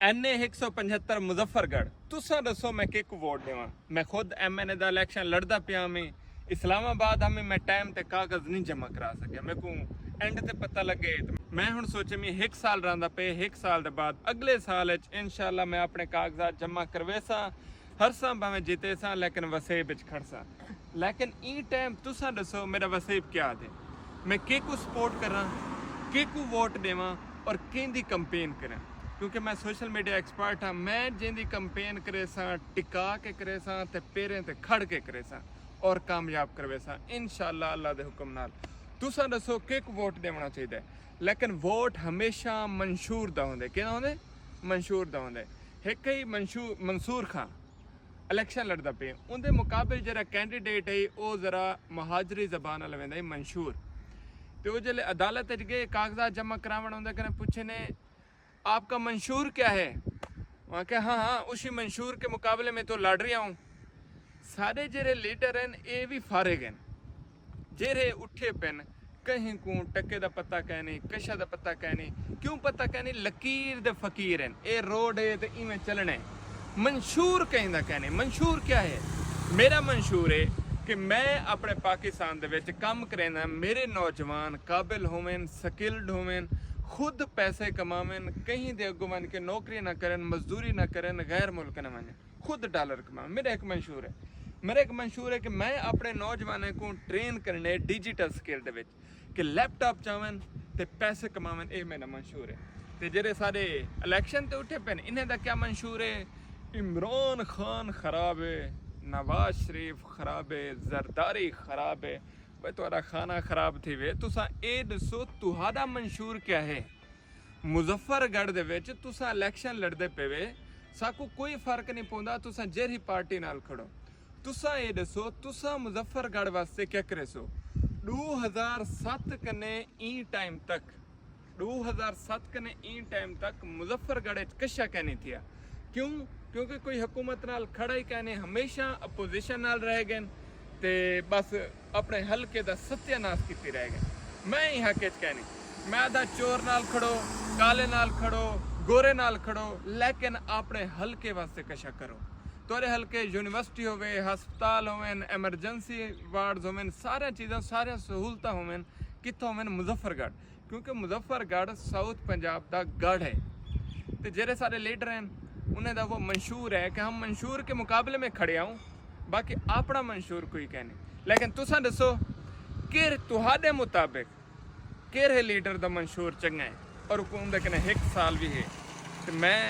NA 175 Muzaffargarh तुसा दसो मैं किक वोट देवां। मैं खुद MNA दा इलेक्शन लड़दा पिया मैं इस्लामाबाद हमें मैं टाइम ते कागज नहीं जमा करा सकिया। मैं को एंड ते पता लगे मैं हुण सोचे मैं 1 साल रहांदा पे 1 साल दे बाद अगले साल इंशाल्लाह मैं अपने कागजात जमा करवेसा हरसा भावें जीते सा लेकिन वसेब विच खड़सा। लेकिन ई टाइम तुसा दसो मेरा वसेब क्या दे, मैं किकू सपोर्ट करा, किकू वोट देवां और किंदी कंपेन करा। क्योंकि मैं सोशल मीडिया एक्सपर्ट हाँ, मैं जिंदी कंपेन करे सा टिका के करे सा ते पेरें ते खड़ के करे सा और कामयाब करवे सा इंशाल्लाह अल्लाह दे हुक्म नाल। तुसा दसो किक वोट देना चाहिए, लेकिन वोट हमेशा मंशूर दा होंदे। किहदा होंदे? मंशूर दा होंदे। एक ही मंसूर खां इलेक्शन लड़दा पे उनके मुकाबले जरा कैंडीडेट है वो जरा महाजरी जबान वाला वेंदा मंशूर। तो वो जल्द अदालत गए कागजात जमा करावन होंदे कने पूछे ने आपका मंशूर क्या है, वहाँ के हाँ हाँ उसी मंशूर के मुकाबले में तो लड़ रहा हूँ। सारे जेरे लीडर हैं ये भी फारिग हैं, जेरे उठे पेन कहीं को टके दा पता कह नहीं, कशा दा पता कह नहीं, क्यों पता कह नहीं, लकीर दे फकीर हैं। ये रोड है तो इवें चलने। मंशूर कहीं दा कहने मंशूर क्या है? मेरा मंशूर है कि मैं अपने पाकिस्तान दे विच काम करेना, मेरे नौजवान काबिल होवें, स्किल्ड होवें, खुद पैसे कमावें, कहीं दे अगू मन के नौकरी ना करें, मजदूरी ना करें, गैर मुल्क ना माने, खुद डॉलर कमावें। मेरा एक मंशूर है। मेरा एक मंशूर है कि मैं अपने नौजवानों को ट्रेन करने डिजिटल स्किल दे विच कि लैपटॉप चावें ते पैसे कमावें। ये मेरा मंशूर है। तो जेरे सारे इलेक्शन ते उठे पे इन्हें दा क्या मंशूर है? इमरान खान खराब है, नवाज शरीफ खराब है, जरदारी खराब है। भाई तुम्हारा खाना खराब थी वे। तुसा ए दसो तुहाड़ा मंशूर क्या है? मुजफ्फरगढ़ दे विच तुसा इलेक्शन लड़दे पे वे, साकू कोई फर्क नहीं पौंदा तुसा जेरी पार्टी नाल खड़ो। तुसा ए दसो तुसा मुजफ्फरगढ़ वास्ते क्या करे सो? 2007 कने ई टाइम तक 2007 कने ई टाइम तक मुजफ्फरगढ़ कशा कहनी थिया। क्यों? क्योंकि कोई हुकूमत नाल खड़ा ही कहने, हमेशा अपोजिशन नाल रह गए ते बस अपने हल्के दा सत्यानाश कीती रह गए। मैं ही हक च कहनी, मैं आधा चोर नाल खड़ो, काले नाल खड़ो, गोरे नाल खड़ो, लेकिन अपने हल्के वास्ते कशा करो। तोरे हल्के यूनिवर्सिटी होवे, हस्पताल होवें, एमरजेंसी वार्ड्स होवें, सारे चीज़ां सारे सहूलतां होवें, कित्थों होवें? मुजफ्फरगढ़। क्योंकि मुजफ्फरगढ़ साउथ पंजाब दा गढ़ है। तो जेरे सारे लीडर हैं उन्हें दा वो मंशूर है कि हम मंशूर के मुकाबले में खड़े आऊँ, बाकी अपना मंशूर कोई कहने। लेकिन तुसा दसो कि तुहाडे मुताबिक केरे लीडर दा मंशूर चंगा है और हुकूमत कने 1 साल भी है। तो मैं